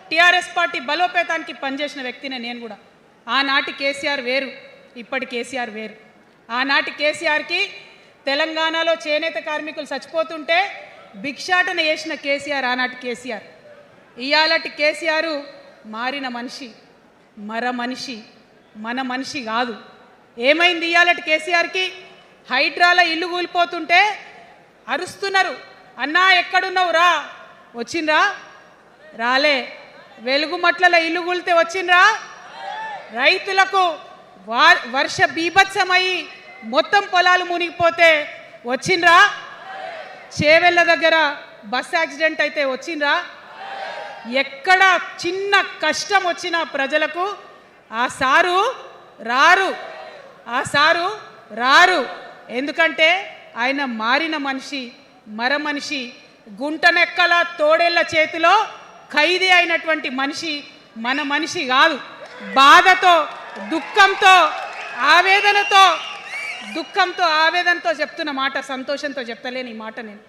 TRS party బలోపేతానికి పనిచేసిన వ్యక్తినే నేను కూడా. ఆనాటి కేసీఆర్ వేరు, ఇప్పటి కేసీఆర్ వేరు. ఆనాటి కేసీఆర్కి తెలంగాణలో చేనేత కార్మికులు చచ్చిపోతుంటే భిక్షాటన చేసిన కేసీఆర్ ఆనాటి కేసీఆర్. ఇయాలటి కేసీఆర్ మారిన మనిషి, మనిషి, మన మనిషి కాదు. ఏమైంది ఇయాలటి కేసీఆర్కి? హైడ్రాల ఇల్లు కూలిపోతుంటే అరుస్తున్నారు, అన్నా ఎక్కడున్నావు రా, వచ్చిండ్రా? రాలే. వెలుగుమట్లలో ఇల్లు కూలితే వచ్చిండ్రా? రైతులకు వర్ష బీభత్సమై మొత్తం పొలాలు మునిగిపోతే వచ్చిండ్రా? చేవెళ్ళ దగ్గర బస్ యాక్సిడెంట్ అయితే వచ్చిండ్రా? ఎక్కడ చిన్న కష్టం వచ్చిన ప్రజలకు ఆ సారు రారు, ఆ సారు రారు. ఎందుకంటే ఆయన మారిన మనిషి, మనిషి, గుంటనెక్కల తోడేళ్ల చేతిలో ఖైదీ అయినటువంటి మనిషి, మన మనిషి కాదు. బాధతో, దుఃఖంతో, ఆవేదనతో చెప్తున్న మాట, సంతోషంతో చెప్తలేని ఈ మాట నేను.